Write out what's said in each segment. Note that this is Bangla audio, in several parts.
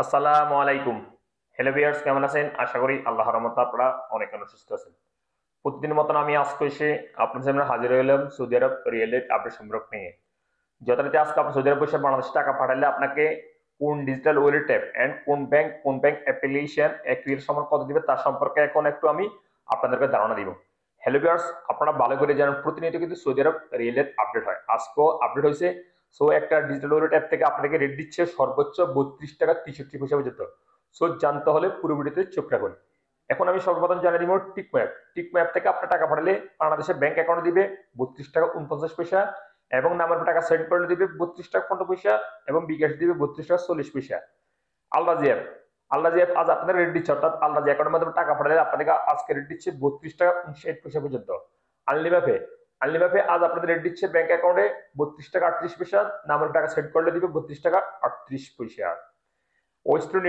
আসসালামু আলাইকুম। হ্যালো ভিউয়ার্স, কেমন আছেন? আশা করি আল্লাহর রহমতে আপনারা অনেক সুস্থ আছেন। প্রতিদিনের মতন আমি আজকে এসে আপনাদের সামনে হাজির হলাম সৌদি আরব রিয়েল এস্টেট আপডেট সম্পর্ক নিয়ে। যথারীতি আজকে আপনি সৌদি আরব বসে বাংলাদেশে টাকা পাঠালে আপনাকে কোন ডিজিটাল ওয়ালেট অ্যাপ এন্ড কোন ব্যাংক অ্যাপ্লিকেশন অ্যাক্টিভেট সময় কত দিবে তার সম্পর্কে এখন একটু আমি আপনাদেরকে ধারণা দিব। হ্যালো ভিউয়ার্স, আপনারা ভালো করে জানেন প্রতিনিয়ত কিন্তু সৌদি আরব রিয়েল এস্টেট আপডেট হয়। আজকেও আপডেট হয়েছে। সো একটা ডিজিটাল ওয়ালেট অ্যাপ থেকে আপনাকে রেট দিচ্ছে সর্বোচ্চ 32 টাকা 63 পয়সা পর্যন্ত। সো জানতে হলে পুরো ভিডিওতে চোখ রাখুন। এখন আমি সর্বপ্রথম জানিয়ে দিব টিকমো অ্যাপ থেকে আপনার টাকা পাঠালে বাংলাদেশের ব্যাংক অ্যাকাউন্টে দিবে 32 টাকা 49 পয়সা এবং নামের টাকা সেন্ড করলে দিবে 32 টাকা 15 পয়সা এবং বিকাশ দিবে 32 টাকা 40 পয়সা। আলরাজি অ্যাপ আজ আপনাদের রেট দিচ্ছে, অর্থাৎ আলরাজি অ্যাকাউন্টের মাধ্যমে টাকা পাঠালে আপনাদেরকে আজকে রেট দিচ্ছে 32 টাকা 59 পয়সা পর্যন্ত। আনলিভাপে আনলিভাপে আজ আপনাদের রেট দিচ্ছে ব্যাংক অ্যাকাউন্টে 32 টাকা 38 পয়সা, নামের টাকা সেন্ড করলে দিবে 32 টাকা 38 পয়সা। ওয়েস্টার্ন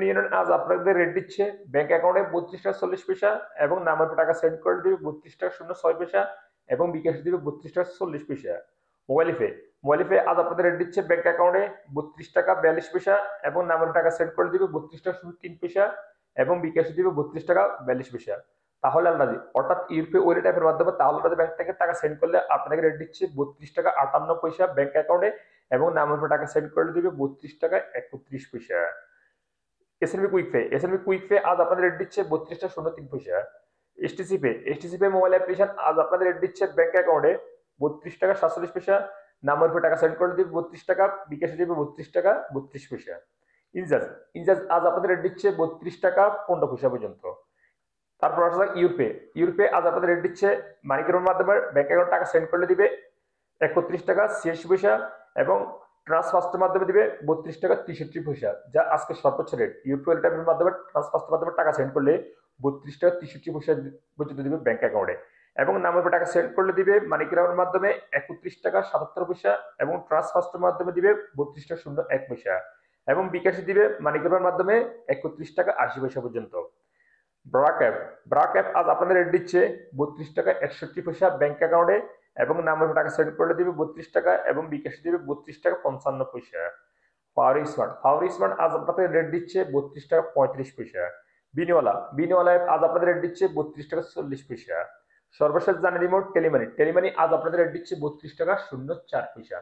ইউনিয়ন আজ আপনাদের রেট দিচ্ছে ব্যাংক অ্যাকাউন্টে 32 টাকা 40 পয়সা এবং নামের টাকা সেন্ড করে দিবে 32 টাকা 06 পয়সা এবং বিকাশ দিবে 32 টাকা 40 পয়সা। মোবাইল মোবাইল আজ আপনাদের রেট দিচ্ছে ব্যাংক অ্যাকাউন্টে 32 টাকা 42 পয়সা এবং নামের টাকা সেন্ড করে দিবে 32 টাকা 03 পয়সা এবং বিকাশ দিবে 32 টাকা 42 পয়সা। তাহলে আলরাজি অর্থাৎ ইউরোপে ওই টাইপের মাধ্যমে তাহলে ব্যাংক থেকে টাকা সেন্ড করলে আপনাকে রেট দিচ্ছে 32 টাকা 58 পয়সা ব্যাংক অ্যাকাউন্টে এবং নামের উপর টাকা সেন্ড করে দিবে 32 টাকা 31 পয়সা। এসএনবি কুইক পে আজ আপনাদের রেট দিচ্ছে 32 টাকা 03 পয়সা। এসটিসি পে মোবাইল অ্যাপ্লিকেশন আজ আপনাদের রেট দিচ্ছে ব্যাংক অ্যাকাউন্টে 32 টাকা 47 পয়সা, নামের উপর টাকা সেন্ড করে দিবে 32 টাকা, বিকাশে দিবে 32 টাকা 32 পয়সা। ইনজাজ ইনজাজ আজ আপনাদের রেট দিচ্ছে 32 টাকা 15 পয়সা পর্যন্ত। তারপর আসা ইউরোপে আজ আপনাদের রেট দিচ্ছে মানিকের মাধ্যমে ব্যাংক অ্যাকাউন্ট টাকা সেন্ড করলে দিবে 31 টাকা 86 পয়সা এবং ট্রান্সফার্স্টের মাধ্যমে দিবে 32 টাকা 63 পয়সা, যা আজকে সর্বোচ্চ রেট। ইউপিআই টাইপের মাধ্যমে ট্রান্সফার্স্টের মাধ্যমে টাকা সেন্ড করলে 32 টাকা 63 পয়সা পর্যন্ত দিবে ব্যাংক অ্যাকাউন্টে এবং নামের উপর টাকা সেন্ড করলে দিবে মানিগ্রামের মাধ্যমে 31 টাকা 77 পয়সা এবং ট্রান্সফার্স্টের মাধ্যমে দিবে 32 টাকা 01 পয়সা এবং বিকাশে দিবে মানিগ্রামের মাধ্যমে 31 টাকা 80 পয়সা পর্যন্ত। ব্রাক অ্যাপ আজ আপনাদের রেট দিচ্ছে 32 টাকা 61 পয়সা ব্যাংক অ্যাকাউন্টে এবং নামের টাকা সেন্ড করে দিবে 32 টাকা এবং বিকাশে দিবে 32 টাকা 55 পয়সা। পাওয়ার স্মার্ট আজ আপনাদের রেট দিচ্ছে 32 টাকা 35 পয়সা। বিনিওয়ালা অ্যাপ আজ আপনাদের রেট দিচ্ছে 32 টাকা 40 পয়সা। সর্বশেষ জানিয়ে দিব টেলিমানি আজ আপনাদের রেট দিচ্ছে 32 টাকা 04 পয়সা।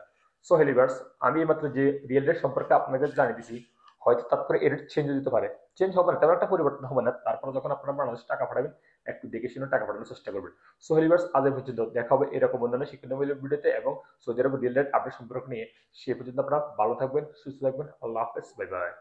সো হেলিভার্স, আমি মাত্র যে রিয়েল রেট সম্পর্কে আপনাদের জানিয়ে দিছি, হয়তো তার করে এর চেঞ্জ দিতে পারে, চেঞ্জ হবে না, তেমন একটা পরিবর্তন হবে না। তারপরে যখন আপনারা বাংলাদেশে টাকা পাঠাবেন একটু দেখে শুনে টাকা পাঠানোর চেষ্টা করবেন। সো হেলিভার্স, আজ পর্যন্ত দেখা হবে এরকম অন্যান্য শিক্ষণীয় ভিডিওতে এবং সৌদি আরব রিয়েল রেট আপডেট সম্পর্ক নিয়ে। সে পর্যন্ত আপনারা ভালো থাকবেন, সুস্থ থাকবেন। আল্লাহ হাফেজ, বাই বাই।